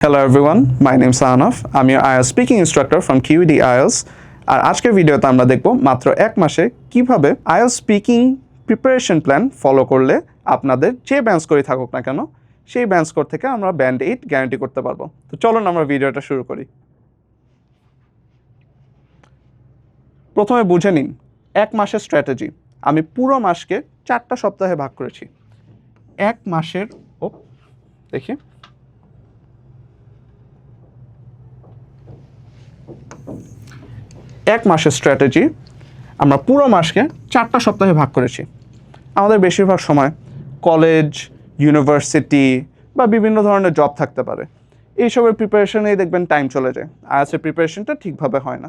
Hello everyone, my name is Anaf. I'm your IELTS speaking instructor from QED IELTS. আর আজকের ভিডিওতে আমরা দেখব মাত্র এক মাসে কিভাবে IELTS speaking preparation plan follow করলে আপনাদের যে ব্যান্ড স্কোরই থাকুক না কেন সেই ব্যান্ড স্কোর থেকে আমরা ব্যান্ড 8 গ্যারান্টি করতে পারবো। তো চলুন আমরা ভিডিওটা শুরু করি। প্রথমে বুঝে নিন এক মাসের স্ট্র্যাটেজি। আমি পুরো মাসকে 4টা সপ্তাহে ভাগ করেছি। এক মাসের দেখি এক মাসের স্ট্র্যাটেজি আমরা পুরো মাসকে 4টা সপ্তাহে ভাগ করেছি। আমাদের বেশিরভাগ সময় কলেজ, ইউনিভার্সিটি বা বিভিন্ন ধরনের জব থাকতে পারে। এইসবের প্রিপারেশনেই দেখবেন টাইম চলে যায়, আইএলটিএসের প্রিপারেশনটা ঠিকভাবে হয় না।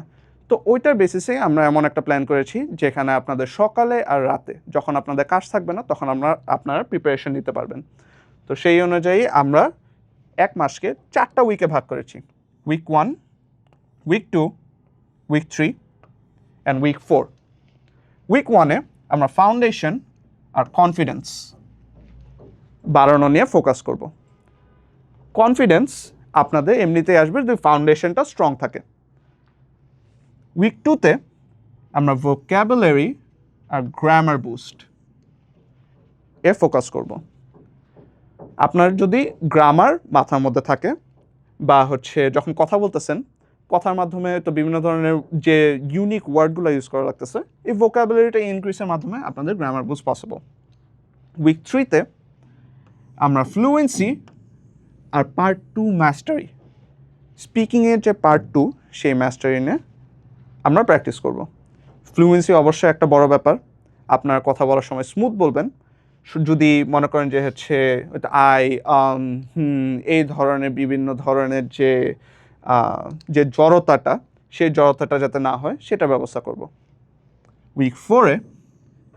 তো ওইটার বেসিসে আমরা এমন একটা প্ল্যান করেছি যেখানে আপনাদের সকালে আর রাতে যখন আপনাদের কাজ থাকবে না তখন আপনারা প্রিপারেশন নিতে পারবেন। তো সেই অনুযায়ী আমরা এক মাসকে 4টা উইকে ভাগ করেছি। Week 1, week 2, week 3 and week 4। Week 1-এ আমরা ফাউন্ডেশন আর কনফিডেন্স বাড়ানো নিয়ে ফোকাস করব। কনফিডেন্স আপনাদের এমনিতেই আসবে যদি ফাউন্ডেশনটা স্ট্রং থাকে। উইক 2-তে আমরা ভোক্যাবুলারি আর গ্রামার বুস্ট ফোকাস করব। আপনার যদি গ্রামার মাথার মধ্যে থাকে বা যখন কথা বলতেছেন কথার মাধ্যমে তো বিভিন্ন ধরনের যে ইউনিক ওয়ার্ডগুলো ইউজ করা লাগতেছে, এই ভোকাবুলারিটা ইনক্রিজের মাধ্যমে আপনাদের গ্রামার বুস্ট পসিবল। উইক 3-তে আমরা ফ্লুয়েন্সি আর পার্ট 2 মাস্টারি, স্পিকিংয়ের যে পার্ট 2 সেই মাস্টারি নিয়ে আমরা প্র্যাকটিস করব। ফ্লুয়েন্সি অবশ্যই একটা বড় ব্যাপার। আপনার কথা বলার সময় স্মুথ বলবেন। যদি মনে করেন যে আই এই ধরনের বিভিন্ন ধরনের যে জড়তাটা সেই জড়তাটা যাতে না হয় সেটা ব্যবস্থা করব। উইক 4-এ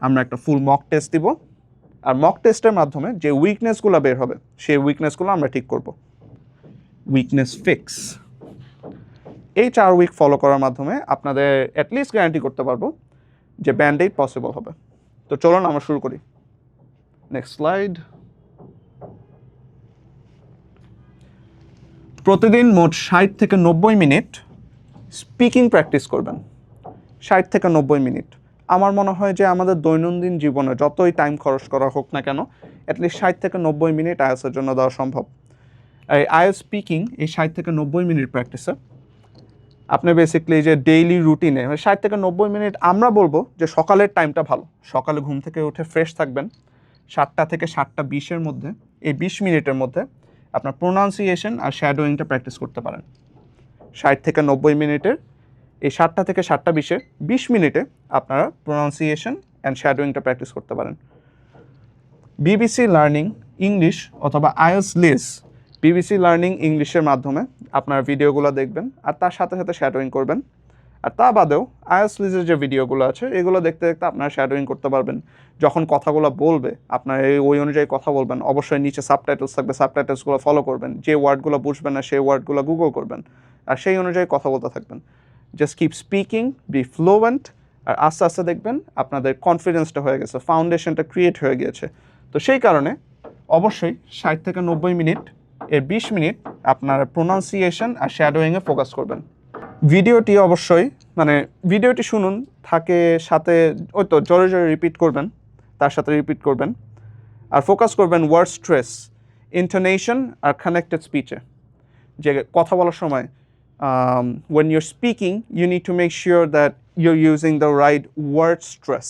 আমরা একটা ফুল মক টেস্ট দিব, আর মক টেস্টের মাধ্যমে যে উইকনেসগুলো বের হবে সেই উইকনেসগুলো আমরা ঠিক করব। Weakness fix. এই 4 উইক ফলো করার মাধ্যমে আপনাদের অ্যাটলিস্ট গ্যারান্টি করতে পারবো যে ব্যান্ড 8 পসিবল হবে। তো চলুন আমরা শুরু করি। Next slide. প্রতিদিন মোট 60 থেকে 90 মিনিট স্পিকিং প্র্যাকটিস করবেন। 60 থেকে 90 মিনিট। আমার মনে হয় যে আমাদের দৈনন্দিন জীবনে যতই টাইম খরচ করা হোক না কেন অ্যাটলিস্ট 60 থেকে 90 মিনিট আইএলটিএসের জন্য দেওয়া সম্ভব। এই আইএলটিএস স্পিকিং এই 60 থেকে 90 মিনিট প্র্যাকটিসে আপনি বেসিক্যালি যে ডেইলি রুটিনে 60 থেকে 90 মিনিট আমরা বলবো যে সকালের টাইমটা ভালো। সকালে ঘুম থেকে উঠে ফ্রেশ থাকবেন 7টা থেকে 7টা 20-এর মধ্যে, এই 20 মিনিটের মধ্যে আপনার প্রোনাউন্সিয়েশন আর শ্যাডোয়িংটা প্র্যাকটিস করতে পারেন। 60 থেকে 90 মিনিটের এই 7টা থেকে 7টা 20-এ 20 মিনিটে আপনারা প্রোনাউন্সিয়েশন অ্যান্ড শ্যাডোয়িংটা প্র্যাকটিস করতে পারেন। বিবিসি লার্নিং ইংলিশ অথবা আইএলটিএস লিস বিবিসি লার্নিং ইংলিশের মাধ্যমে আপনারা ভিডিওগুলো দেখবেন আর তার সাথে সাথে শ্যাডোয়িং করবেন। আর তা বাদেও আইএলটিএস লিজের যে ভিডিওগুলো আছে এগুলো দেখতে দেখতে আপনারা শ্যাডোয়িং করতে পারবেন। যখন কথাগুলো বলবে আপনারা ওই অনুযায়ী কথা বলবেন। অবশ্যই নিচে সাবটাইটেলস থাকবে, সাবটাইটেলসগুলো ফলো করবেন। যে ওয়ার্ডগুলো বুঝবেন না সেই ওয়ার্ডগুলো গুগল করবেন আর সেই অনুযায়ী কথা বলতে থাকবেন। Just keep speaking, be fluent, আর আস্তে আস্তে দেখবেন আপনাদের কনফিডেন্সটা হয়ে গেছে, ফাউন্ডেশনটা ক্রিয়েট হয়ে গিয়েছে। তো সেই কারণে অবশ্যই 60 থেকে 90 মিনিট এর 20 মিনিট আপনারা প্রোনাউন্সিয়েশন আর শ্যাডোয়িংয়ে ফোকাস করবেন। ভিডিওটি অবশ্যই ভিডিওটি শুনুন, থাকে সাথে জোরে জোরে রিপিট করবেন, তার সাথে রিপিট করবেন আর ফোকাস করবেন ওয়ার্ড স্ট্রেস, ইন্টোনেশন আর কানেক্টেড স্পিচে। যে কথা বলার সময় when you're speaking you need to make sure that you're using the right word stress.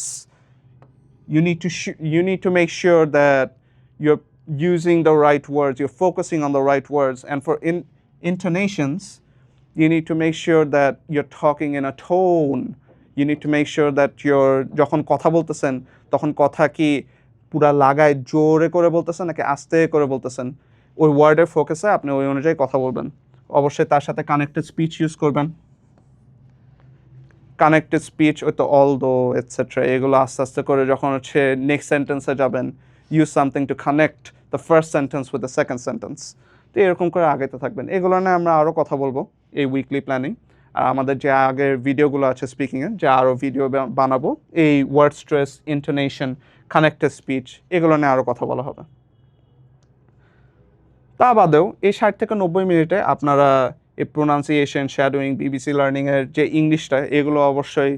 You need to make sure that you're using the right words, you're focusing on the right words, and for intonations you need to make sure that you're talking in a tone. You need to make sure that যখন কথা বলতেছেন তখন কথা কি পুরা লাগায় জোরে করে বলতেছেন নাকি আস্তে করে বলতেছেন, ওই ওয়ার্ডের ফোকাসে আপনি ওই অনুযায়ী কথা বলবেন। অবশ্যই তার সাথে কানেক্টেড স্পিচ ইউজ করবেন। কানেক্টেড স্পিচ অল দো এটসেট্রা এগুলো আস্তে আস্তে করে যখন নেক্সট সেন্টেন্সে যাবেন, use something to connect the first sentence with the second sentence. তো এরকম করে আগাইতে থাকবেন। এগুলো নিয়ে আমরা আরও কথা বলবো এই উইকলি প্ল্যানিং। আর আমাদের যে আগের ভিডিওগুলো আছে স্পিকিংয়ের, যে আরও ভিডিও বানাবো এই word stress, intonation, connected speech এগুলো নিয়ে আরও কথা বলা হবে। তা বাদেও এই 60 থেকে 90 মিনিটে আপনারা এই প্রোনাউন্সিয়েশন, শ্যাডোয়িং, বিবিসি লার্নিংয়ের যে ইংলিশটা, এগুলো অবশ্যই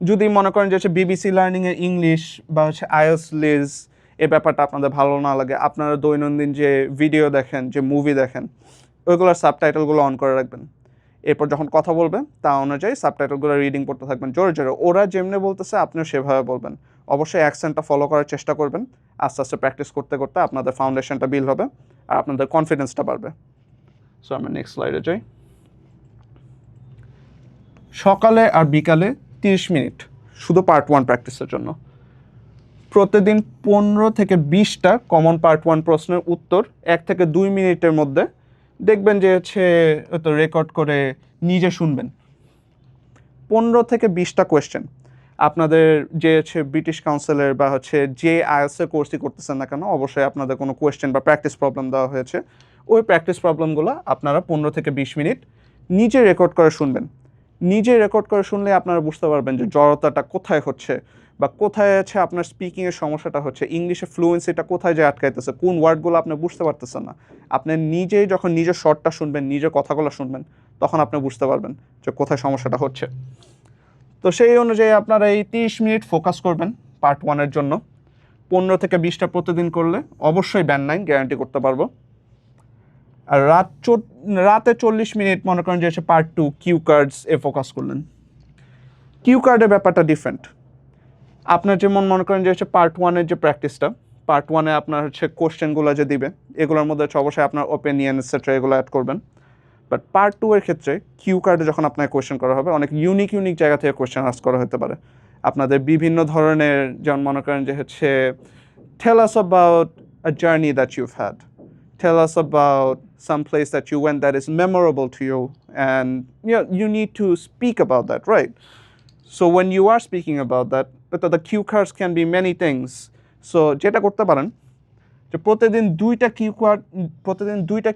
যদি মনে করেন যে হচ্ছে বিবিসি লার্নিংয়ের ইংলিশ বা হচ্ছে আইএলটিএস লিজ এই ব্যাপারটা আপনাদের ভালো না লাগে, আপনারা দৈনন্দিন যে ভিডিও দেখেন, যে মুভি দেখেন, ওইগুলোর সাবটাইটেলগুলো অন করে রাখবেন। এরপর যখন কথা বলবে তা অনুযায়ী সাবটাইটেলগুলো রিডিং করতে থাকবেন জোরে জোরে। ওরা যেমনি বলতেছে আপনিও সেভাবে বলবেন। অবশ্যই অ্যাকসেন্টটা ফলো করার চেষ্টা করবেন। আস্তে আস্তে প্র্যাকটিস করতে করতে আপনাদের ফাউন্ডেশনটা বিল্ড হবে আর আপনাদের কনফিডেন্সটা বাড়বে। সো আমরা নেক্সট স্লাইডে যাই। সকালে আর বিকালে 30 মিনিট শুধু পার্ট 1 প্র্যাকটিসের জন্য। প্রতিদিন 15 থেকে 20টা কমন পার্ট 1 প্রশ্নের উত্তর 1 থেকে 2 মিনিটের মধ্যে দেখবেন যে হচ্ছে তো রেকর্ড করে নিজে শুনবেন। 15 থেকে 20টা কোয়েশ্চেন আপনাদের যে হচ্ছে ব্রিটিশ কাউন্সিলের বা হচ্ছে যে আইএলটিএস কোর্সই করতেছেন না কেন, অবশ্যই আপনাদের কোনো কোয়েশ্চেন বা প্র্যাকটিস প্রবলেম দেওয়া হয়েছে। ওই প্র্যাকটিস প্রবলেমগুলো আপনারা 15 থেকে 20 মিনিট নিজে রেকর্ড করে শুনবেন। নিজে রেকর্ড করে শুনলে আপনারা বুঝতে পারবেন যে জড়তাটা কোথায় হচ্ছে বা কোথায় আছে আপনার স্পিকিংয়ের সমস্যাটা হচ্ছে, ইংলিশে ফ্লুয়েন্সিটা কোথায় যে আটকাইতেছে, কোন ওয়ার্ডগুলো আপনি বুঝতে পারতেছেন না। আপনি নিজেই যখন নিজের শর্টটা শুনবেন, নিজের কথাগুলো শুনবেন, তখন আপনি বুঝতে পারবেন যে কোথায় সমস্যাটা হচ্ছে। তো সেই অনুযায়ী আপনারা এই 30 মিনিট ফোকাস করবেন পার্ট 1-এর জন্য। 15 থেকে 20টা প্রতিদিন করলে অবশ্যই ব্যান্ড 9 গ্যারান্টি করতে পারবো। আর রাতে 40 মিনিট মনে করেন যে হচ্ছে পার্ট 2 কিউ কার্ডস এ ফোকাস করলেন। কিউ কার্ডের ব্যাপারটা ডিফারেন্ট। আপনার যেমন মনে করেন যে হচ্ছে পার্ট 1-এর যে প্র্যাকটিসটা, পার্ট 1-এ আপনার হচ্ছে কোশ্চেনগুলো যে দিবে, এগুলোর মধ্যে হচ্ছে অবশ্যই আপনার ওপিনিয়ন এটসেট্রা এগুলো অ্যাড করবেন। বাট পার্ট 2-এর ক্ষেত্রে কিউ কার্ডে যখন আপনাকে কোয়েশ্চেন করা হবে, অনেক ইউনিক জায়গা থেকে কোয়েশ্চেন আস্ক করা হতে পারে। আপনাদের বিভিন্ন ধরনের, যেমন মনে করেন যে হচ্ছে tell us about a journey that you've had, tell us about some place that you went that is memorable to you, and you need to speak about that, right? So when you are speaking about that, the cue cards can be many things. So যেটা করতে পারেন যে প্রতিদিন দুইটা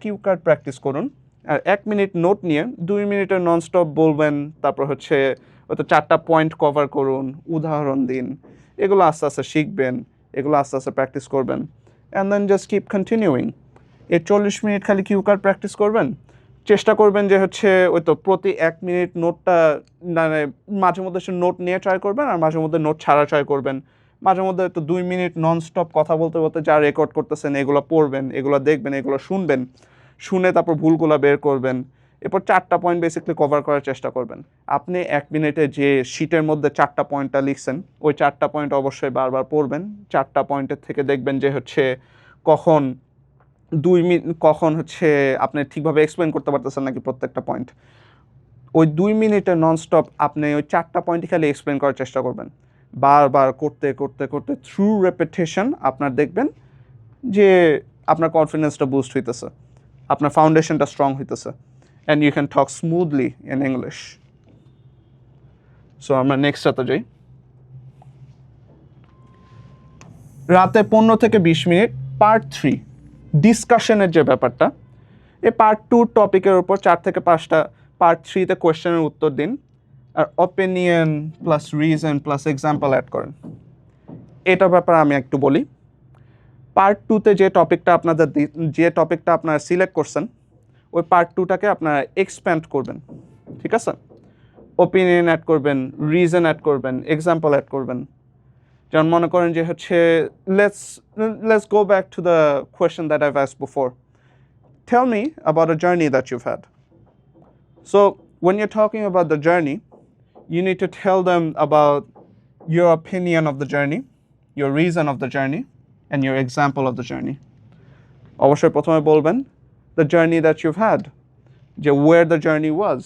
cue card practice করুন, আর 1 minute note নিয়ে 2 মিনিটের nonstop বলবেন। তারপর হচ্ছে হয়তো 4টা পয়েন্ট কভার করুন, উদাহরণ দিন। এগুলো আস্তে আস্তে শিখবেন, এগুলো আস্তে আস্তে প্র্যাকটিস করবেন, and then just keep continuing. এই 40 মিনিট খালি কিউ কার্ড প্র্যাকটিস করবেন। চেষ্টা করবেন যে হচ্ছে ওই তো প্রতি 1 মিনিট নোটটা, মানে মাঝে মধ্যে সে নোট নিয়ে ট্রাই করবেন আর মাঝে মধ্যে নোট ছাড়া ট্রাই করবেন। মাঝে মধ্যে তো 2 মিনিট ননস্টপ কথা বলতে বলতে যা রেকর্ড করতেছেন এগুলো পড়বেন, এগুলো দেখবেন, এগুলো শুনবেন, শুনে তারপর ভুলগুলো বের করবেন। এরপর 4টা পয়েন্ট বেসিক্যালি কভার করার চেষ্টা করবেন। আপনি 1 মিনিটে যে শিটের মধ্যে 4টা পয়েন্টটা লিখছেন, ওই 4টা পয়েন্ট অবশ্যই বারবার পড়বেন। 4টা পয়েন্টের থেকে দেখবেন যে হচ্ছে কখন কখন হচ্ছে আপনি ঠিকভাবে এক্সপ্লেন করতে পারতেছেন নাকি প্রত্যেকটা পয়েন্ট। ওই 2 মিনিটে ননস্টপ আপনি ওই 4টা পয়েন্টই খালি এক্সপ্লেন করার চেষ্টা করবেন। বারবার করতে করতে করতে থ্রু রেপিটেশন আপনার দেখবেন যে আপনার কনফিডেন্সটা বুস্ট হইতেছে, আপনার ফাউন্ডেশনটা স্ট্রং হইতেছে, and you can talk smoothly in English. So আমরা নেক্সটটাতে যাই। রাতে 15 থেকে 20 মিনিট পার্ট 3 ডিসকাশনের যে ব্যাপারটা, এই পার্ট 2 টপিকের উপর 4 থেকে 5টা পার্ট 3-তে কোয়েশ্চেনের উত্তর দিন, আর opinion plus reason plus example add করেন। এটার ব্যাপারে আমি একটু বলি। পার্ট 2-তে যে টপিকটা আপনারা সিলেক্ট করছেন, ওই পার্ট 2টাকে আপনারা এক্সপ্যান্ড করবেন, ঠিক আছে? ওপিনিয়ন অ্যাড করবেন, রিজন অ্যাড করবেন, এক্সাম্পল অ্যাড করবেন। যেমন মনে করেন যে হচ্ছে let's go back to the question that I've asked before. Tell me about a journey that you've had. So when you're talking about the journey, you need to tell them about your opinion of the journey, your reason of the journey, and your example of the journey. অবশ্যই প্রথমে বলবেন the journey that you've had, যে where the journey was.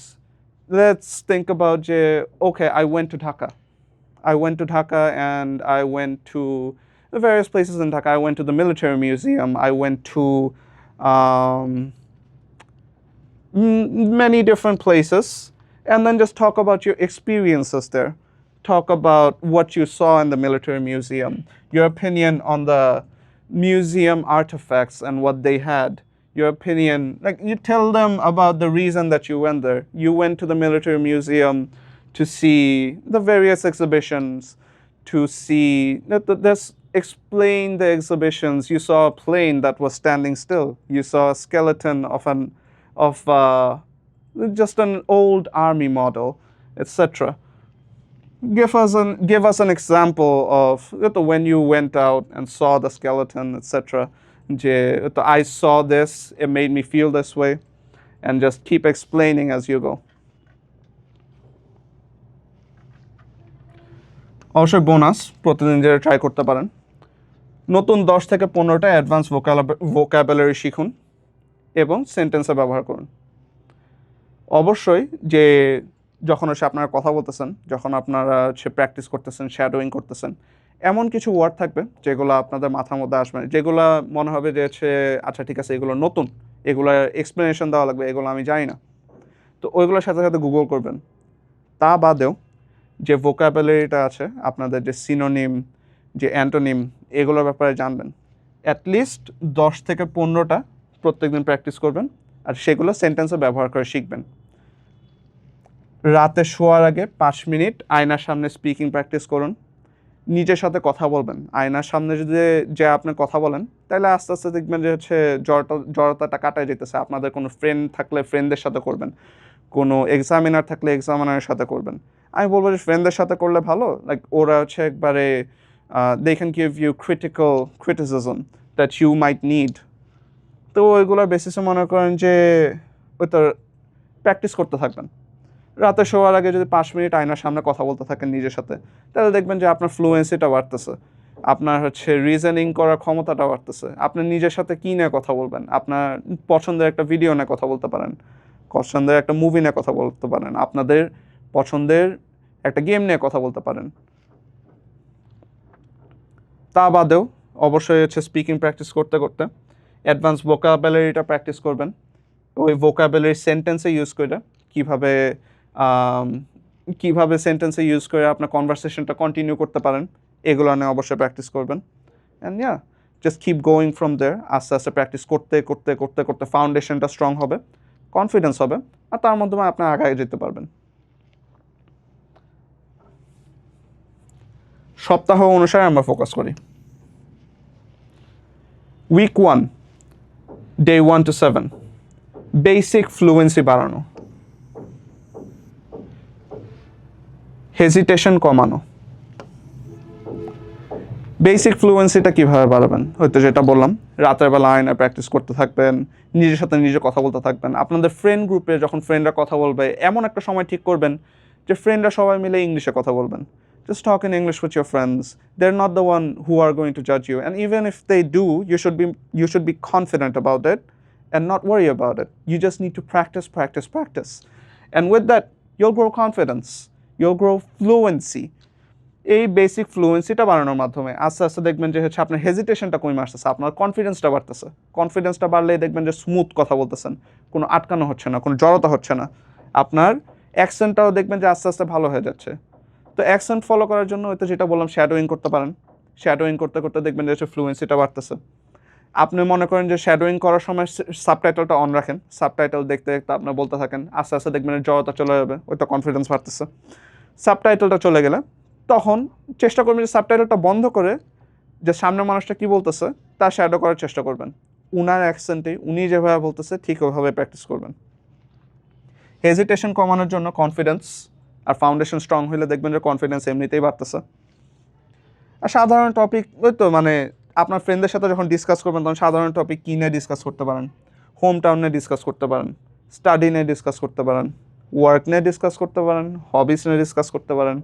Let's think about যে okay, I went to Dhaka and I went to the various places in Dhaka. I went to the military museum. I went to many different places, and then just talk about your experiences there. Talk about what you saw in the military museum, your opinion on the museum artifacts and what they had, your opinion, like you tell them about the reason that you went there. You went to the military museum to see the various exhibitions, to see that there's explain the exhibitions. You saw a plane that was standing still. You saw a skeleton of just an old army model, etc. Give us an example of when you went out and saw the skeleton, etc. I saw this, it made me feel this way, and just keep explaining as you go. অবশ্যই bonus প্রতিদিন যেটা try করতে পারেন, নতুন 10 থেকে 15টা advance vocabulary শিখুন এবং সেন্টেন্সে ব্যবহার করুন। অবশ্যই যে যখন হচ্ছে আপনারা কথা বলতেছেন, যখন আপনারা হচ্ছে প্র্যাকটিস করতেছেন, শ্যাডোয়িং করতেছেন, এমন কিছু ওয়ার্ড থাকবে যেগুলো আপনাদের মাথার মধ্যে আসবে, যেগুলো মনে হবে যে হচ্ছে আচ্ছা ঠিক আছে এগুলো নতুন, এগুলো এক্সপ্লেনেশন দেওয়া লাগবে, এগুলো আমি জানি না। তো ওইগুলোর সাথে সাথে গুগল করবেন। তা বাদেও যে ভোকাবুলারিটা আছে, আপনাদের যে সিনোনিম, যে অ্যান্টোনিম, এগুলোর ব্যাপারে জানবেন। অ্যাটলিস্ট 10 থেকে 15টা প্রত্যেকদিন প্র্যাকটিস করবেন, আর সেগুলো সেন্টেন্সে ব্যবহার করে শিখবেন। রাতে শোয়ার আগে 5 মিনিট আয়নার সামনে স্পিকিং প্র্যাকটিস করুন। নিজের সাথে কথা বলবেন। আয়নার সামনে যদি যে আপনি কথা বলেন, তাহলে আস্তে আস্তে দেখবেন যে হচ্ছে জড়তাটা কাটায় যেতেছে। আপনাদের কোনো ফ্রেন্ড থাকলে ফ্রেন্ডদের সাথে করবেন, কোনো এক্সামিনার থাকলে এক্সামিনারের সাথে করবেন। আমি বলবো যে ফ্রেন্ডদের সাথে করলে ভালো, লাইক ওরা হচ্ছে একবারে they can give you criticism that you might need. তো ওইগুলোর বেসিসে মনে করেন যে ওই তো প্র্যাকটিস করতে থাকবেন। রাতে শোয়ার আগে যদি 5 মিনিট আয়নার সামনে কথা বলতে থাকেন নিজের সাথে, তাহলে দেখবেন যে আপনার ফ্লুয়েন্সিটা বাড়তেছে, আপনার হচ্ছে রিজনিং করার ক্ষমতাটা বাড়তেছে। আপনি নিজের সাথে কী নিয়ে কথা বলবেন, আপনার পছন্দের একটা ভিডিও নিয়ে কথা বলতে পারেন, পছন্দের একটা মুভি নিয়ে কথা বলতে পারেন, আপনাদের পছন্দের একটা গেম নিয়ে কথা বলতে পারেন। তা বাদেও অবশ্যই হচ্ছে স্পিকিং প্র্যাকটিস করতে করতে অ্যাডভান্স ভোকাবুলারিটা প্র্যাকটিস করবেন। ওই ভোকাবুলারি সেন্টেন্সে ইউজ করে কীভাবে সেন্টেন্সে ইউজ করে আপনার কনভারসেশনটা কন্টিনিউ করতে পারেন, এগুলো নিয়ে অবশ্যই প্র্যাকটিস করবেন। And just keep going from there. আস্তে আস্তে প্র্যাকটিস করতে করতে করতে করতে ফাউন্ডেশনটা স্ট্রং হবে, কনফিডেন্স হবে, আর তার মাধ্যমে আপনি আগায় যেতে পারবেন। সপ্তাহ অনুসারে আমরা ফোকাস করি। Week 1, day 1 to 7, basic fluency বাড়ানো, হেজিটেশন কমানো। বেসিক ফ্লুয়েন্সিটা কীভাবে বাড়াবেন? হয়তো যেটা বললাম, রাতের বেলা আয়নায় প্র্যাকটিস করতে থাকবেন, নিজের সাথে নিজে কথা বলতে থাকবেন। আপনাদের ফ্রেন্ড গ্রুপে যখন ফ্রেন্ডরা কথা বলবে, এমন একটা সময় ঠিক করবেন যে ফ্রেন্ডরা সবাই মিলে ইংলিশে কথা বলবেন। Just talk in English with your friends. They're not the one who are going to judge you. And even if they do, you should be confident about it and not worry about it. You just need to practice. And with that, you'll grow confidence. You'll grow fluency. এই basic ফ্লুয়েন্সিটা বাড়ানোর মাধ্যমে আস্তে আস্তে দেখবেন যে হচ্ছে আপনার হেজিটেশনটা কমে আসতেছে, আপনার কনফিডেন্সটা বাড়তেছে। কনফিডেন্সটা বাড়লেই দেখবেন যে স্মুথ কথা বলতেছেন, কোনো আটকানো হচ্ছে না, কোনো জড়তা হচ্ছে না। আপনার অ্যাকসেন্টটাও দেখবেন যে আস্তে আস্তে ভালো হয়ে যাচ্ছে। তো অ্যাকসেন্ট ফলো করার জন্য হয়তো যেটা বললাম, শ্যাডোয়িং করতে পারেন। শ্যাডোয়িং করতে করতে দেখবেন যে হচ্ছে ফ্লুয়েন্সিটা বাড়তেছে। আপনি মনে করেন যে শ্যাডোয়িং করার সময় সাবটাইটেলটা অন রাখেন, সাবটাইটেল দেখতে দেখতে আপনি বলতে থাকেন, আস্তে আস্তে দেখবেন জড়তা চলে যাবে, ওইটা কনফিডেন্স বাড়তেছে। সাবটাইটেলটা চলে গেলে তখন চেষ্টা করবেন যে সাবটাইটেলটা বন্ধ করে যে সামনের মানুষটা কী বলতেছে তা শ্যাডো করার চেষ্টা করবেন। উনার অ্যাকসেন্টে উনি যেভাবে বলতেছে ঠিক ওইভাবে প্র্যাকটিস করবেন। হেজিটেশন কমানোর জন্য কনফিডেন্স আর ফাউন্ডেশন স্ট্রং হলে দেখবেন যে কনফিডেন্স এমনিতেই বাড়তেছে। আর সাধারণ টপিক ওই তো মানে আপনার ফ্রেন্ডদের সাথে যখন ডিসকাস করবেন তখন সাধারণ টপিক কী নিয়ে ডিসকাস করতে পারেন, হোম টাউন নিয়ে ডিসকাস করতে পারেন, স্টাডি নিয়ে ডিসকাস করতে পারেন, ওয়ার্ক নিয়ে ডিসকাস করতে পারেন, হবিস নিয়ে ডিসকাস করতে পারেন।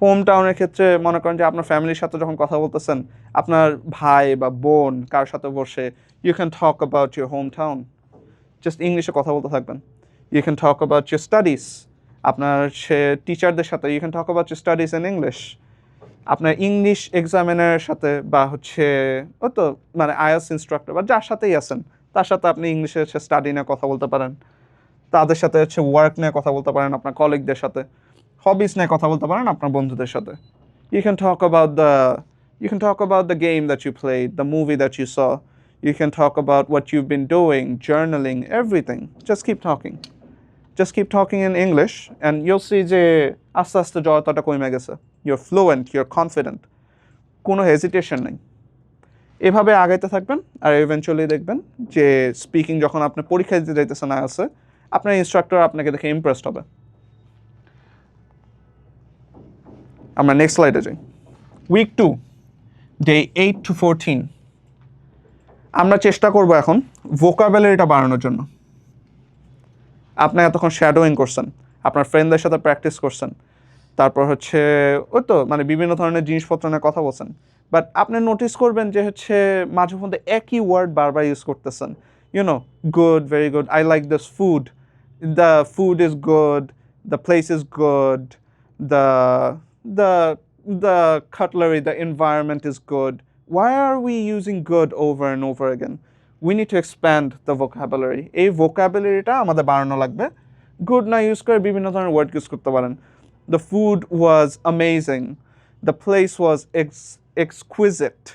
হোম টাউনের ক্ষেত্রে মনে করেন যে আপনার ফ্যামিলির সাথে যখন কথা বলতেছেন, আপনার ভাই বা বোন কার সাথে বসে, you can talk about your home town, just ইংলিশে কথা বলতে থাকবেন। You can talk about your studies, আপনার সে টিচারদের সাথে you can talk about your studies in English. আপনার ইংলিশ এক্সামিনারের সাথে বা হচ্ছে ও তো মানে আইএলটিএস ইনস্ট্রাক্টর বা যার সাথেই আছেন তার সাথে আপনি ইংলিশে হচ্ছে স্টাডি নিয়ে কথা বলতে পারেন। তাদের সাথে হচ্ছে ওয়ার্ক নিয়ে কথা বলতে পারেন, আপনার কলিগদের সাথে হবিস নিয়ে কথা বলতে পারেন, আপনার বন্ধুদের সাথে। You can talk about the game that you played, the movie that you saw. You can talk about what you've been doing, journaling, everything. Just keep talking. Just keep talking in English and you'll see যে আস্তে আস্তে জড়তাটা কমে গেছে। You're fluent, you're confident. কোনো hesitation নেই। এভাবে আগাইতে থাকবেন আর ইভেনচুয়ালি দেখবেন যে স্পিকিং যখন আপনি পরীক্ষা দিতে যাইতেছেন আইএলটিএসে, আপনার ইনস্ট্রাক্টর আপনাকে দেখে ইমপ্রেসড হবে। আমরা নেক্সট স্লাইডে যাই। Week 2, day 8 to 14। আমরা চেষ্টা করব এখন ভোকাবুলারিটা বাড়ানোর জন্য। আপনি এতক্ষণ শ্যাডোয়িং করছেন, আপনার ফ্রেন্ডদের সাথে প্র্যাকটিস করছেন, তারপর হচ্ছে ওই তো মানে বিভিন্ন ধরনের জিনিসপত্র নিয়ে কথা বলছেন, বাট আপনি নোটিস করবেন যে হচ্ছে মাঝে মধ্যে একই ওয়ার্ড বারবার ইউজ করতেছেন। Good, very good, I like this food, the food is good, the place is good, the the the cutlery, the environment is good. Why are we using good over and over again? We need to expand the vocabulary. এই vocabularyটা আমাদের বাড়ানো লাগবে। Good না use করে বিভিন্ন ধরনের word use করতে পারেন। The food was amazing. The place was exquisite.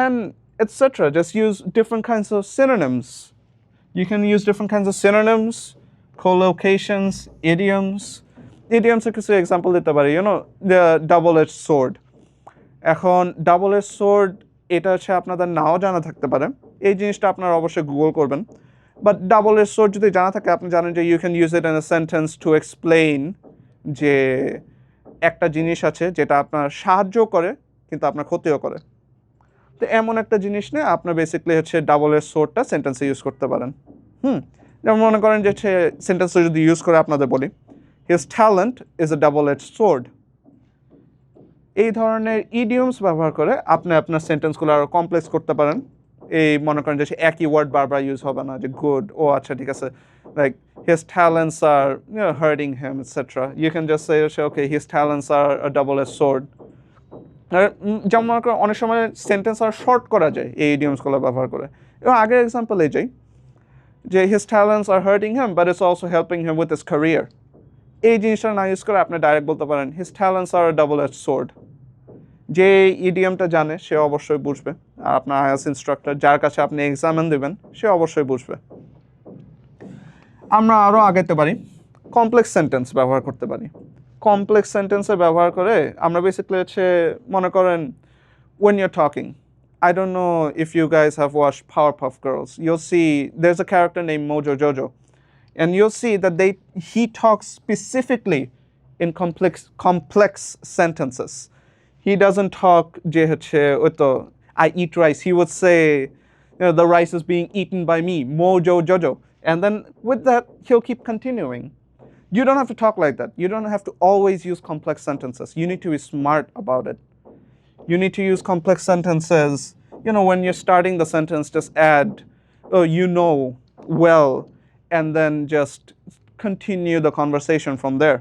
And etc. Just use different kinds of synonyms. You can use different kinds of synonyms, collocations, idioms. Idioms এর কিছু এক্সাম্পল দিতে পারি, the double-edged sword. এখন double-edged sword এটা হচ্ছে আপনাদের নাও জানা থাকতে পারে, এই জিনিসটা আপনারা অবশ্যই গুগল করবেন। বাট double-edged sword যদি জানা থাকে, আপনি জানেন যে you can use it in a sentence to explain যে একটা জিনিস আছে যেটা আপনার সাহায্য করে কিন্তু আপনার ক্ষতিও করে। তো এমন একটা জিনিস নিয়ে আপনার বেসিক্যালি হচ্ছে double-edged swordটা সেন্টেন্সে ইউজ করতে পারেন। যেমন মনে করেন যে সেন্টেন্সটা যদি ইউজ করে আপনাদের বলি, his talent is a double-edged sword. এই ধরনের ইডিয়মস ব্যবহার করে আপনি আপনার সেন্টেন্সগুলো আরও কমপ্লেক্স করতে পারেন। এই মনে করেন যে একই ওয়ার্ড বারবার ইউজ হবে না, যে গুড, ও আচ্ছা ঠিক আছে, like his talents are hurting him, etc. You can just say, okay, his talents are a double-edged sword. যেমন মনে করেন অনেক সময় সেন্টেন্স আর শর্ট করা যায় এই ইডিয়মসগুলো ব্যবহার করে। এবং আগের এক্সাম্পলে যাই যে his talents are hurting him, but it's also helping him with his career. এই জিনিসটা না ইউজ করে আপনি ডাইরেক্ট বলতে পারেন his talents are a double-edged sword. যে ইডিয়মটা জানে সে অবশ্যই বুঝবে, আর আপনার আইএলটিএস ইনস্ট্রাক্টর যার কাছে আপনি এক্সামিন দেবেন সে অবশ্যই বুঝবে। আমরা আরও আগাইতে পারি, কমপ্লেক্স সেন্টেন্স ব্যবহার করতে পারি। কমপ্লেক্স সেন্টেন্সে ব্যবহার করে আমরা বেসিক্যালি হচ্ছে মনে করেন when you're talking, I don't know if you guys have watched Powerpuff Girls. You'll see there's a character named Mojo Jojo, and you'll see that he talks specifically in complex sentences. He doesn't talk যে হচ্ছে ওই তো I eat rice. He would say, the rice is being eaten by me, Mojo Jojo. And then with that, he'll keep continuing. You don't have to talk like that. You don't have to always use complex sentences. You need to be smart about it. You need to use complex sentences. When you're starting the sentence, just add, oh, well, and then just continue the conversation from there.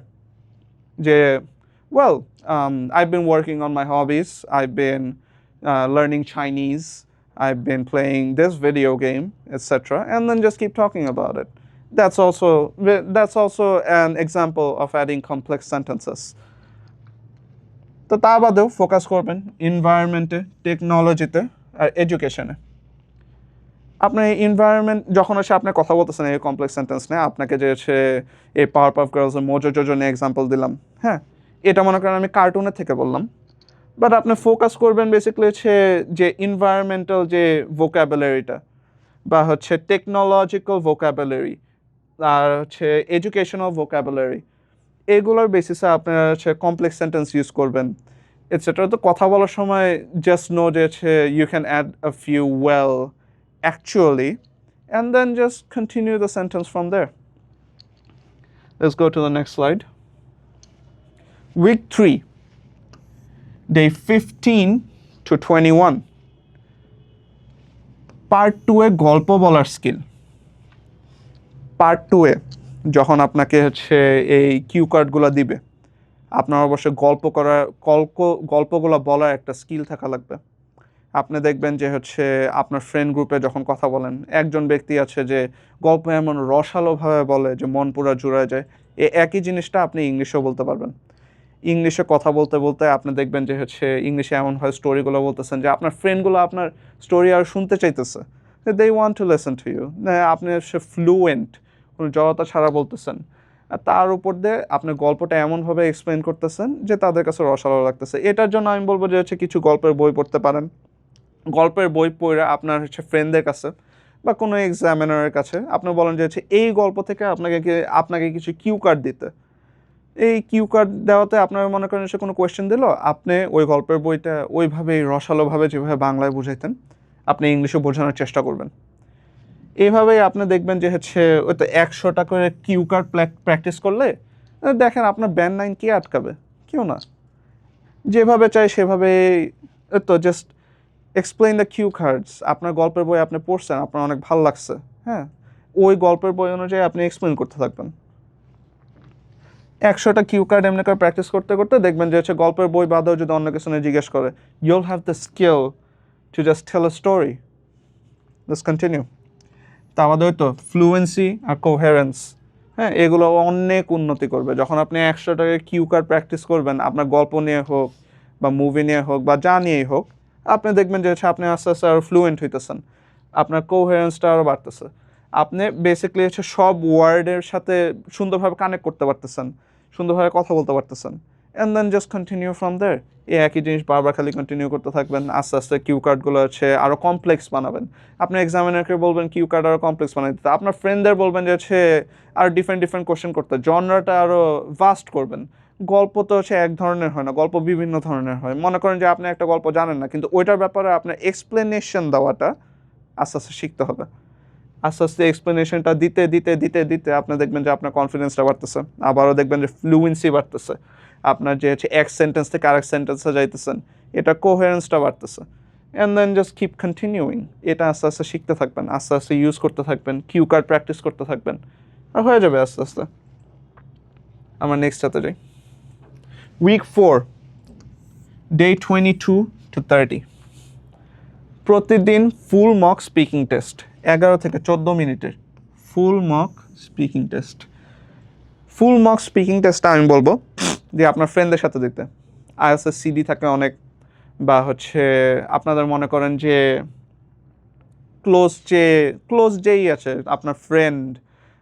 Well, I've been working on my hobbies. I've been learning Chinese. I've been playing this video game, etc. And then just keep talking about it. That's also an example of adding complex sentences. তো তা বাদেও focus করবেন এনভায়রনমেন্টে, টেকনোলজিতে আর এডুকেশনে। আপনার environment যখন হচ্ছে আপনি কথা বলতেছেন এই কমপ্লেক্স সেন্টেন্স নিয়ে, আপনাকে যে হচ্ছে এই পাওয়ারপাফ গার্লসের মোজো জোজো নিয়ে এক্সাম্পল দিলাম, হ্যাঁ, এটা মনে করেন আমি কার্টুনের থেকে বললাম, বাট আপনি ফোকাস করবেন বেসিক্যালি হচ্ছে যে এনভায়রনমেন্টাল যে ভোকাবুলারিটা বা হচ্ছে টেকনোলজিক্যাল ভোকাবুলারি আর হচ্ছে এডুকেশনাল ভোকাবুলারি, এগুলোর বেসিসে আপনারা হচ্ছে কমপ্লেক্স সেন্টেন্স ইউজ করবেন এটসেট্রা। তো কথা বলার সময় জাস্ট নো যে হচ্ছে you can add a few well actually, and then just continue the sentence from there. Let's go to the next slide. Week 3, day 15 to 21. Part 2 এ গল্প বলার skill. Part 2 এ যখন আপনাকে হচ্ছে এই কিউ কার্ডগুলো দিবে, আপনার অবশ্যই গল্পগুলো বলার একটা স্কিল থাকা লাগবে। আপনি দেখবেন যে হচ্ছে আপনার ফ্রেন্ড গ্রুপে যখন কথা বলেন, একজন ব্যক্তি আছে যে গল্প এমন রসালোভাবে বলে যে মন পুরো জুড়ে যায়। একই জিনিসটা আপনি ইংলিশেও বলতে পারবেন। ইংলিশে কথা বলতে বলতে আপনি দেখবেন যে হচ্ছে ইংলিশে এমনভাবে স্টোরিগুলো বলতেছেন যে আপনার ফ্রেন্ডগুলো আপনার স্টোরি আর শুনতে চাইতেছে, they want to listen to you. আপনি হচ্ছে ফ্লুয়েন্ট, কোনো জড়তা ছাড়া বলতেছেন। আর তার উপর দিয়ে আপনি গল্পটা এমনভাবে এক্সপ্লেন করতেছেন যে তাদের কাছে রসালো লাগতেছে। এটার জন্য আমি বলবো যে হচ্ছে কিছু গল্পের বই পড়তে পারেন। গল্পের বই পড়ে আপনার হচ্ছে ফ্রেন্ডদের কাছে বা কোনো এক্সামিনারের কাছে আপনি বলেন যে হচ্ছে এই গল্প থেকে আপনাকে কিছু কিউ কার্ড দিতে। এই কিউ কার্ড দেওয়াতে আপনার মনে করেন সে কোনো কোয়েশ্চেন দিল, আপনি ওই গল্পের বইটা ওইভাবেই রসালোভাবে যেভাবে বাংলায় বুঝাইতেন আপনি ইংলিশে বোঝানোর চেষ্টা করবেন। এইভাবেই আপনি দেখবেন যে হচ্ছে ওই তো 100টা করে কিউ কার্ড প্র্যাকটিস করলে দেখেন আপনার ব্যান্ড 9 কে আটকাবে? কেউ না। যেভাবে চাই সেভাবে তো just explain the cue cards. আপনার গল্পের বই আপনি পড়ছেন, আপনার অনেক ভালো লাগছে, হ্যাঁ, ওই গল্পের বই অনুযায়ী আপনি এক্সপ্লেন করতে থাকবেন। 100টা কিউ কার্ড এমনি করে প্র্যাকটিস করতে করতে দেখবেন যে হচ্ছে গল্পের বই বাদেও যদি অন্য কিছু নিয়ে জিজ্ঞেস করে, you'll have the skill to just tell a story. Just continue. তা আমাদের তো ফ্লুয়েন্সি আর কোহেরেন্স, হ্যাঁ, এগুলো অনেক উন্নতি করবে যখন আপনি 100টাকে কিউ কার্ড প্র্যাকটিস করবেন। আপনার গল্প নিয়ে হোক বা মুভি নিয়ে হোক বা যা নিয়েই হোক, আপনি দেখবেন যে হচ্ছে আপনি আস্তে আস্তে আরও ফ্লুয়েন্ট হইতেছেন, আপনার কোহেরেন্সটা আরও বাড়তেছে। আপনি বেসিক্যালি হচ্ছে সব ওয়ার্ডের সাথে সুন্দরভাবে কানেক্ট করতে পারতেছেন, সুন্দরভাবে কথা বলতে পারতেছেন। And then just continue from there. এই একই জিনিস বারবার খালি কন্টিনিউ করতে থাকবেন। আস্তে আস্তে কিউ কার্ডগুলো হচ্ছে আরও কমপ্লেক্স বানাবেন। আপনি এক্সামিনারকে বলবেন কিউ কার্ড আরও কমপ্লেক্স বানাই দিতে, আপনার ফ্রেন্ডদের বলবেন যে হচ্ছে আর ডিফারেন্ট ডিফারেন্ট কোশ্চেন করতে, জনরাটা আরও ভাস্ট করবেন। গল্প তো হচ্ছে এক ধরনের হয় না, গল্প বিভিন্ন ধরনের হয়। মনে করেন যে আপনি একটা গল্প জানেন না, কিন্তু ওইটার ব্যাপারে আপনার এক্সপ্লেনেশন দেওয়াটা আস্তে আস্তে শিখতে হবে। আস্তে আস্তে এক্সপ্লেনেশনটা দিতে দিতে দিতে দিতে আপনি দেখবেন যে আপনার কনফিডেন্সটা বাড়তেছে, আবারও দেখবেন যে ফ্লুয়েন্সি বাড়তেছে, আপনার যে হচ্ছে এক সেন্টেন্স থেকে আরেক সেন্টেন্সে যাইতেছেন, এটা কোহেরেন্সটা বাড়তেছে। And then just keep continuing. এটা আস্তে আস্তে শিখতে থাকবেন, আস্তে আস্তে ইউজ করতে থাকবেন, কিউ কার্ড প্র্যাকটিস করতে থাকবেন, আর হয়ে যাবে আস্তে আস্তে। আমরা নেক্সটটাতে যাই। Week 4, day 22 to 30। প্রতিদিন ফুল মক স্পিকিং টেস্ট, 11 থেকে 14 মিনিটের full mock speaking test. Full mock speaking টেস্টটা আমি বলবো যে আপনার ফ্রেন্ডদের সাথে দিতে। আইএলটিএস সিডি থাকে অনেক, বা হচ্ছে আপনাদের মনে করেন যে ক্লোজ যেই আছে, আপনার ফ্রেন্ড,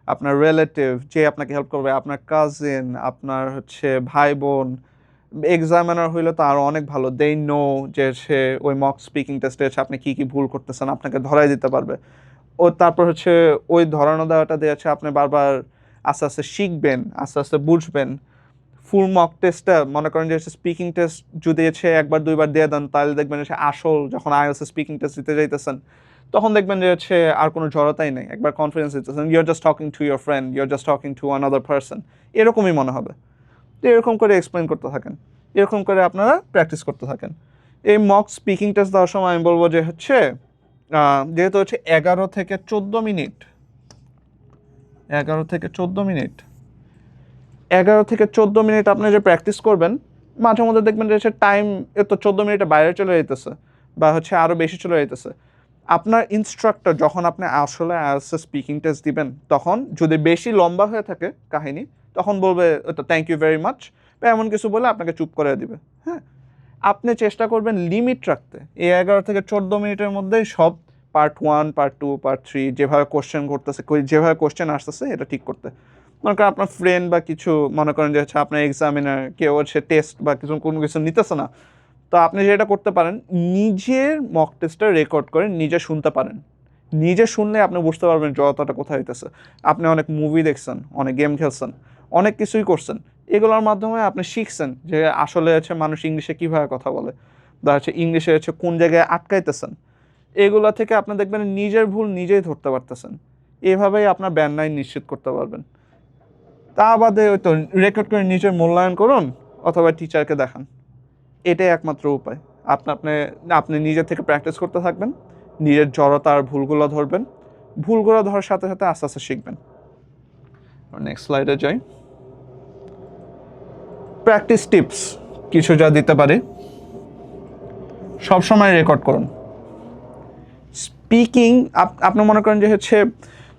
আপনার রিলেটিভ যে আপনাকে হেল্প করবে, আপনার কাজিন, আপনার হচ্ছে ভাই বোন, এক্সামিনার হইলে তো আরও অনেক ভালো। দে নো যে সে ওই মক স্পিকিং টেস্টে হচ্ছে আপনি কী কী ভুল করতেছেন আপনাকে ধরাই দিতে পারবে। ও তারপর হচ্ছে ওই ধরানো দেওয়াটা দিয়ে হচ্ছে আপনি বারবার আস্তে আস্তে শিখবেন, আস্তে আস্তে বুঝবেন। ফুল মক টেস্টটা মনে করেন যে হচ্ছে স্পিকিং টেস্ট যদি হচ্ছে একবার দুইবার দিয়ে দেন, তাহলে দেখবেন যে আসল যখন আইএলটিএস স্পিকিং টেস্ট দিতে যাইতেছেন তখন দেখবেন যে হচ্ছে আর কোনো জড়তাই নেই, একবার কনফিডেন্স দিতেছেন, your just talking to your friend, your just talking to another person, এরকমই মনে হবে। তো এরকম করে এক্সপ্লেন করতে থাকেন, এরকম করে আপনারা প্র্যাকটিস করতে থাকেন। এই মক স্পিকিং টেস্ট দেওয়ার সময় আমি বলবো যে হচ্ছে যেহেতু হচ্ছে 11 থেকে 14 মিনিট, 11 থেকে 14 মিনিট, 11 থেকে 14 মিনিট আপনি যে প্র্যাকটিস করবেন, মাঝে মধ্যে দেখবেন যে হচ্ছে টাইম তো 14 মিনিটের বাইরে চলে যেতেছে বা হচ্ছে আরও বেশি চলে যেতেছে। আপনার ইনস্ট্রাক্টর যখন আপনি আসলে আইএলটিএস স্পিকিং টেস্ট দিবেন, তখন যদি বেশি লম্বা হয়ে থাকে কাহিনী, তখন বলবে তো থ্যাংক ইউ ভেরি মাচ বা এমন কিছু বলে আপনাকে চুপ করে দিবে। হ্যাঁ, আপনি চেষ্টা করবেন লিমিট রাখতে। এই 11 থেকে 14 মিনিটের মধ্যেই সব পার্ট 1, পার্ট 2, পার্ট 3 যেভাবে কোশ্চেন করতেছে, যেভাবে কোশ্চেন আসতেছে এটা ঠিক করতে। মনে করেন আপনার ফ্রেন্ড বা কিছু মনে করেন যে হচ্ছে আপনার এক্সামিনার কেউ হচ্ছে টেস্ট বা কিছু কোনো কিছু নিতেছে না, তো আপনি যেটা করতে পারেন, নিজের মক টেস্টটা রেকর্ড করে নিজে শুনতে পারেন। নিজে শুনলে আপনি বুঝতে পারবেন জড়তাটা কোথায় হইতেছে। আপনি অনেক মুভি দেখছেন, অনেক গেম খেলছেন, অনেক কিছুই করছেন, এগুলোর মাধ্যমে আপনি শিখছেন যে আসলে হচ্ছে মানুষ ইংলিশে কীভাবে কথা বলে বা হচ্ছে ইংলিশে হচ্ছে কোন জায়গায় আটকাইতেছেন। এগুলো থেকে আপনি দেখবেন নিজের ভুল নিজেই ধরতে পারতেছেন। এভাবেই আপনার ব্যান্ড 9 নিশ্চিত করতে পারবেন। তা বাদে ওই তো রেকর্ড করে নিজের মূল্যায়ন করুন অথবা টিচারকে দেখান, এটাই একমাত্র উপায়। আপনি আপনি নিজের থেকে প্র্যাকটিস করতে থাকবেন, নিজের জড়তা আর ভুলগুলো ধরবেন, ভুলগুলো ধরার সাথে সাথে আস্তে আস্তে শিখবেন। নেক্সট স্লাইডে যাই। প্র্যাকটিস টিপস কিছু যা দিতে পারি, সবসময় রেকর্ড করুন। স্পিকিং আপনি মনে করেন যে হচ্ছে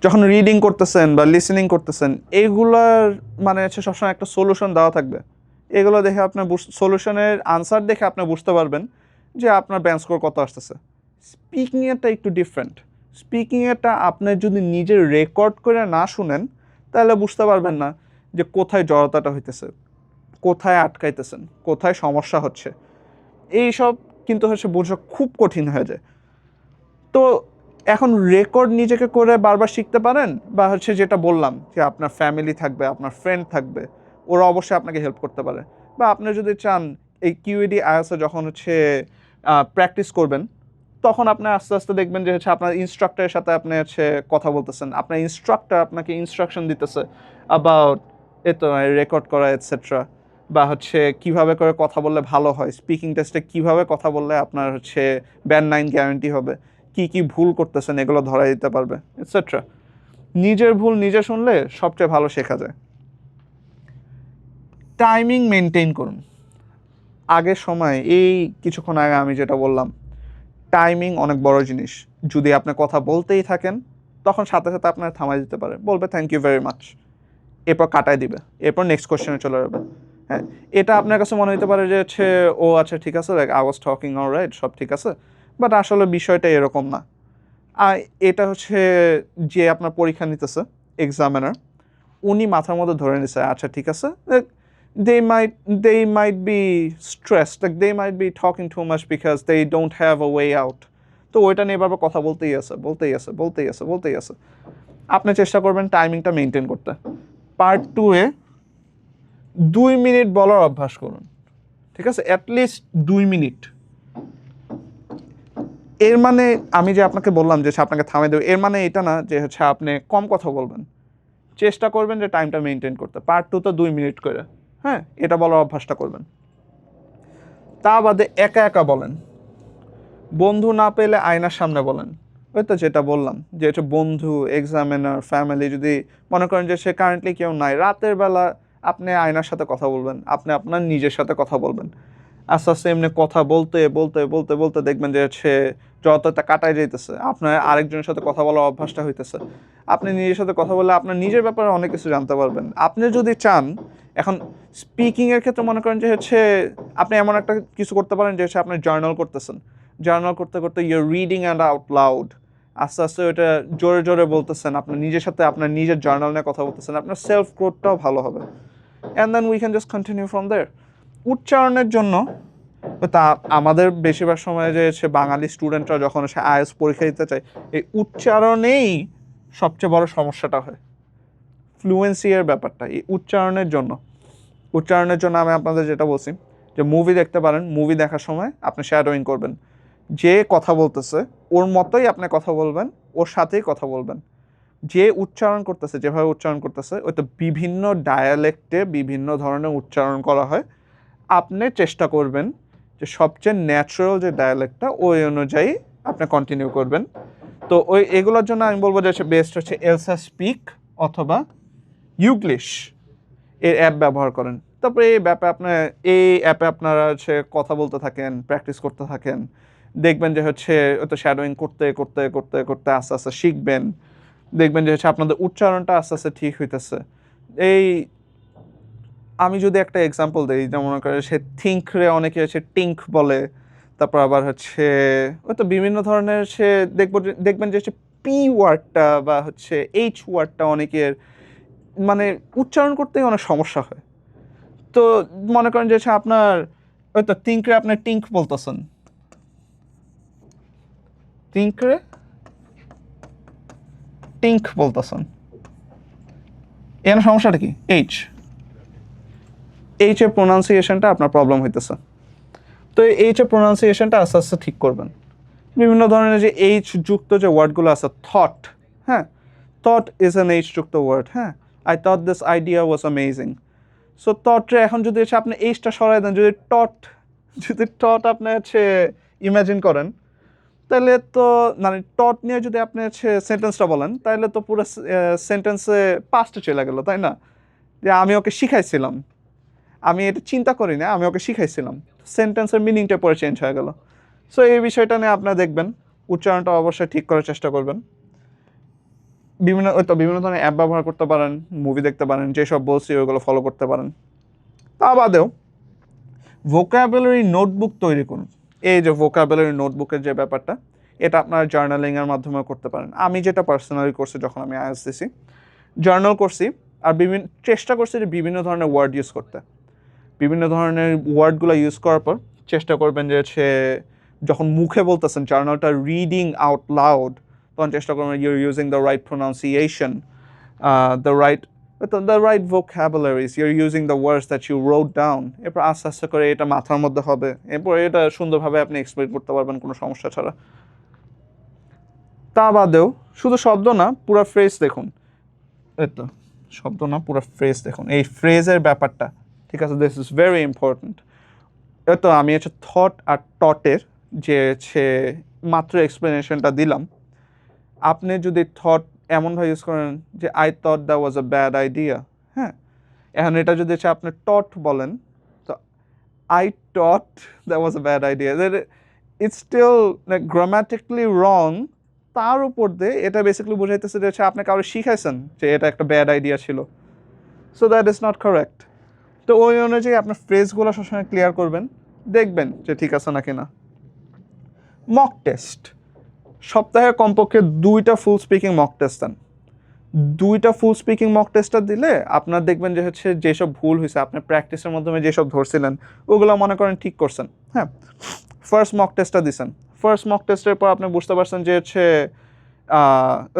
যখন রিডিং করতেছেন বা লিসেনিং করতেছেন, এইগুলার মানে হচ্ছে সবসময় একটা সলিউশন দেওয়া থাকবে। এগুলো দেখে আপনার সলিউশনের আনসার দেখে আপনি বুঝতে পারবেন যে আপনার ব্যান্ড স্কোর কত আসতেছে। স্পিকিংয়েরটা একটু ডিফারেন্ট। স্পিকিংয়েরটা আপনি যদি নিজে রেকর্ড করে না শুনেন তাহলে বুঝতে পারবেন না যে কোথায় জড়তাটা হইতেছে, কোথায় আটকাইতেছেন, কোথায় সমস্যা হচ্ছে, এইসব কিন্তু হচ্ছে বোঝা খুব কঠিন হয়ে যায়। তো এখন রেকর্ড নিজেকে করে বারবার শিখতে পারেন, বা হচ্ছে যেটা বললাম যে আপনার ফ্যামিলি থাকবে, আপনার ফ্রেন্ড থাকবে, ওরা অবশ্যই আপনাকে হেল্প করতে পারে। বা আপনি যদি চান এই কিউইডি আইএলটিএসে যখন হচ্ছে প্র্যাকটিস করবেন, তখন আপনি আস্তে আস্তে দেখবেন যে হচ্ছে আপনার ইনস্ট্রাক্টরের সাথে আপনি হচ্ছে কথা বলতেছেন, আপনার ইনস্ট্রাক্টর আপনাকে ইনস্ট্রাকশন দিতেছে অ্যাবাউট এতো রেকর্ড করা এটসেট্রা, বা হচ্ছে কিভাবে করে কথা বললে ভালো হয়, স্পিকিং টেস্টে কিভাবে কথা বললে আপনার হচ্ছে ব্যান্ড 9 গ্যারান্টি হবে, কি কি ভুল করতেছেন এগুলো ধরা দিতে পারবে এটসেট্রা। নিজের ভুল নিজে শুনলে সবচেয়ে ভালো শেখা যায়। টাইমিং মেনটেন করুন। আগের সময় এই কিছুক্ষণ আগে আমি যেটা বললাম, টাইমিং অনেক বড় জিনিস। যদি আপনি কথা বলতেই থাকেন, তখন সাথে সাথে আপনার থামাই দিতে পারে, বলবে থ্যাংক ইউ ভেরি মাচ, এরপর কাটাই দিবে, এরপর নেক্সট কোশ্চেনে চলে যাবে। হ্যাঁ, এটা আপনার কাছে মনে হতে পারে যে হচ্ছে ও আচ্ছা ঠিক আছে, like I was talking alright, সব ঠিক আছে, বাট আসলে বিষয়টা এরকম না। আর এটা হচ্ছে যে আপনার পরীক্ষা নিতেছে, এক্সামিনার, উনি মাথার মধ্যে ধরে নিছে আচ্ছা ঠিক আছে, they might be stressed, like they might be talking too much because they don't have a way out. তো ওইটা নিয়ে এভাবে কথা বলতেই আছে। আপনি চেষ্টা করবেন টাইমিংটা মেনটেন করতে। পার্ট 2 এ 2 মিনিট বলার অভ্যাস করুন, ঠিক আছে, অ্যাটলিস্ট 2 মিনিট। এর মানে আমি যে আপনাকে বললাম যে আপনাকে থামিয়ে দেবে, এর মানে এটা না যে হচ্ছে আপনি কম কথা বলবেন। চেষ্টা করবেন যে টাইমটা মেনটেন করতে। পার্ট 2 তো 2 মিনিট করে, হ্যাঁ, এটা বলার অভ্যাসটা করবেন। তা বাদে একা একা বলেন। বন্ধু না পেলে আয়নার সামনে বলেন। ওই তো যেটা বললাম যে হচ্ছে বন্ধু, এক্সামিনার, ফ্যামিলি যদি মনে করেন যে সে কারেন্টলি কেউ নাই, রাতের বেলা আপনি আয়নার সাথে কথা বলবেন, আপনি আপনার নিজের সাথে কথা বলবেন। আস্তে আস্তে এমনি কথা বলতে দেখবেন যে হচ্ছে যতটা কাটাই যাইতেছে, আপনার আরেকজনের সাথে কথা বলার অভ্যাসটা হইতেছে। আপনি নিজের সাথে কথা বললে আপনার নিজের ব্যাপারে অনেক কিছু জানতে পারবেন। আপনি যদি চান, এখন স্পিকিংয়ের ক্ষেত্রে মনে করেন যে হচ্ছে আপনি এমন একটা কিছু করতে পারেন যে হচ্ছে আপনি জার্নাল করতেছেন, জার্নাল করতে your reading and out loud, আস্তে আস্তে ওইটা জোরে জোরে বলতেছেন, আপনার নিজের সাথে আপনার নিজের জার্নাল নিয়ে কথা বলতেছেন, আপনার সেলফ গ্রোথটাও ভালো হবে। And then we can just continue from there. উচ্চারণের জন্য তা আমাদের বেশিরভাগ সময় যে হচ্ছে বাঙালি স্টুডেন্টরা যখন সে আইএলটিএস পরীক্ষা দিতে চায়, এই উচ্চারণেই সবচেয়ে বড় সমস্যাটা হয়, ফ্লুয়েন্সি এর ব্যাপারটা। এই উচ্চারণের জন্য আমি আপনাদের যেটা বলছি যে মুভি দেখতে পারেন, মুভি দেখার সময় আপনি শ্যাডোয়িং করবেন, যে কথা বলতেছে ওর মতোই আপনি কথা বলবেন, ওর সাথেই কথা বলবেন। যে উচ্চারণ করতেছে, যেভাবে উচ্চারণ করতেছে, ওই তো বিভিন্ন ডায়ালেক্টে বিভিন্ন ধরনের উচ্চারণ করা হয়। আপনি চেষ্টা করবেন যে সবচেয়ে ন্যাচারাল যে ডায়ালেক্টটা ওই অনুযায়ী আপনি কন্টিনিউ করবেন। তো ওই এগুলোর জন্য আমি বলবো যে বেস্ট হচ্ছে এলসা স্পিক অথবা ইউগ্লিশ এর অ্যাপ ব্যবহার করেন। তারপরে এই অ্যাপে আপনারা হচ্ছে কথা বলতে থাকেন, প্র্যাকটিস করতে থাকেন, দেখবেন যে হচ্ছে ওই তো শ্যাডোয়িং করতে আস্তে আস্তে শিখবেন, দেখবেন যে হচ্ছে আপনাদের উচ্চারণটা আস্তে আস্তে ঠিক হইতেছে। এই আমি যদি একটা এক্সাম্পল দিই, যেমন মনে করে সে থিঙ্করে অনেকে হচ্ছে টিঙ্ক বলে, তারপর আবার হচ্ছে ওই তো বিভিন্ন ধরনের সে দেখবেন যে হচ্ছে পি ওয়ার্ডটা বা হচ্ছে এইচ ওয়ার্ডটা অনেকের মানে উচ্চারণ করতেই অনেক সমস্যা হয়। তো মনে করেন যে হচ্ছে আপনার ওই তো থিঙ্করে আপনি টিঙ্ক বলতেছেন, থিঙ্করে টিঙ্ক বলতেছেন, এখানে সমস্যাটা কি? এইচের প্রোনাউন্সিয়েশনটা আপনার প্রবলেম হইতেছে। তো এইচের প্রোনাউন্সিয়েশনটা আস্তে আস্তে ঠিক করবেন। বিভিন্ন ধরনের যে এইচ যুক্ত যে ওয়ার্ডগুলো আছে, থট, হ্যাঁ, থট ইজ অ্যান এইচ যুক্ত ওয়ার্ড, হ্যাঁ, I thought this idea was amazing. So থটরে এখন যদি হচ্ছে আপনি এইচটা সরাই দেন, যদি টট আপনি হচ্ছে ইমাজিন করেন, তাহলে তো মানে টট নিয়ে যদি আপনি হচ্ছে সেন্টেন্সটা বলেন, তাহলে তো পুরো সেন্টেন্সে পাস্টে চলে গেল, তাই না? যে আমি ওকে শিখাইছিলাম, আমি এটা চিন্তা করি না, আমি ওকে শিখাইছিলাম, সেন্টেন্সের মিনিংটা পরে চেঞ্জ হয়ে গেল। সো এই বিষয়টা নিয়ে আপনারা দেখবেন, উচ্চারণটা অবশ্যই ঠিক করার চেষ্টা করবেন। বিভিন্ন ধরনের অ্যাপ ব্যবহার করতে পারেন, মুভি দেখতে পারেন, যেসব বলছি ওইগুলো ফলো করতে পারেন। তা বাদেও ভোকাবুলারি নোটবুক তৈরি করুন। এই যে ভোকাবুলারি নোটবুকের যে ব্যাপারটা, এটা আপনার জার্নালিংয়ের মাধ্যমে করতে পারেন। আমি যেটা পার্সোনালি করছি, যখন আমি আইএলটিএস দিছি, জার্নাল করছি, আর চেষ্টা করছে যে বিভিন্ন ধরনের ওয়ার্ড ইউজ করতে, বিভিন্ন ধরনের ওয়ার্ডগুলো ইউজ করার পর চেষ্টা করবেন যে হচ্ছে যখন মুখে বলতেছেন জার্নালটা রিডিং আউট লাউড, তখন চেষ্টা করবেন your using the right pronunciation, the right vocabularies, you're using the words that you wrote down. এরপর আস্তে আস্তে করে এটা মাথার মধ্যে হবে, এরপর এটা সুন্দরভাবে আপনি এক্সপ্লেন করতে পারবেন কোনো সমস্যা ছাড়া। তা বাদেও শুধু শব্দ না, পুরো ফ্রেজ দেখুন, তো শব্দ না পুরো ফ্রেজ দেখুন, এই ফ্রেজের ব্যাপারটা, ঠিক আছে, দিস ইজ ভেরি ইম্পর্ট্যান্ট। তো আমি হচ্ছে থট আর টটের যে হচ্ছে মাত্র এক্সপ্লেনেশনটা দিলাম, আপনি যদি থট এমনভাবে ইউজ করেন যে I thought that was a bad idea, হ্যাঁ, এখন এটা যদি হচ্ছে আপনি টট বলেন, তো I taught that was a bad idea, it's still grammatically wrong, তার উপর দিয়ে এটা বেসিক্যালি বোঝাইতেছে যে হচ্ছে আপনি কারো শিখাইছেন যে এটা একটা ব্যাড আইডিয়া ছিল, so that is not correct. তো ওই অনুযায়ী আপনার ফ্রেজগুলো সবসময় ক্লিয়ার করবেন, দেখবেন যে ঠিক আছে নাকি না। মক টেস্ট, সপ্তাহে কমপক্ষে 2টা ফুল স্পিকিং মক টেস্ট দেন। 2টা ফুল স্পিকিং মক টেস্টটা দিলে আপনার দেখবেন যে হচ্ছে যেসব ভুল হয়েছে আপনার প্র্যাকটিসের মাধ্যমে যেসব ধরছিলেন ওগুলো মনে করেন ঠিক করছেন। হ্যাঁ, ফার্স্ট মক টেস্টটা দিছেন, ফার্স্ট মক টেস্টের পর আপনি বুঝতে পারছেন যে হচ্ছে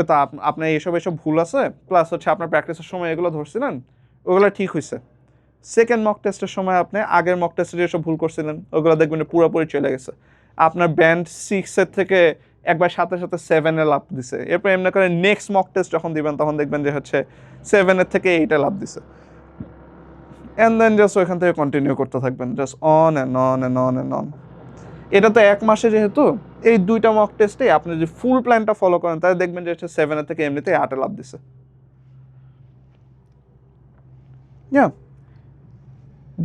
তা আপনার এসব ভুল আছে, প্লাস হচ্ছে আপনার প্র্যাকটিসের সময় এগুলো ধরছিলেন, ওগুলো ঠিক হয়েছে। সেকেন্ড মক টেস্টের সময় আপনি আগের মক টেস্টে যেসব ভুল করছিলেন ওগুলো দেখবেন পুরোপুরি চলে গেছে, আপনার ব্যান্ড 6-এর থেকে একবার সাথে সাথে 7-এ লাভ দিছে। এরপর এমনি করে নেক্সট মক টেস্ট যখন দিবেন তখন দেখবেন যে হচ্ছে 7-এর থেকে 8-এ লাভ দিছে, অ্যান্ড দেন জাস্ট ওইখান থেকে কন্টিনিউ করতে থাকবেন, just on and on and on and on. এটা তো 1 মাসে, যেহেতু এই 2টা মক টেস্টে আপনি যদি ফুল প্ল্যানটা ফলো করেন তাহলে দেখবেন যে হচ্ছে 7-এর থেকে এমনিতেই 8-এ লাভ দিছে।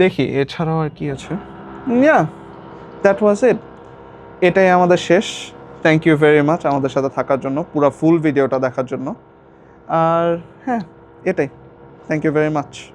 দেখি এছাড়াও আর কি আছে। দ্যাট ওয়াজ ইট, এটাই আমাদের শেষ। থ্যাংক ইউ ভেরি মাচ আমাদের সাথে থাকার জন্য, পুরো ফুল ভিডিওটা দেখার জন্য। আর হ্যাঁ, এটাই, থ্যাংক ইউ ভেরি মাচ।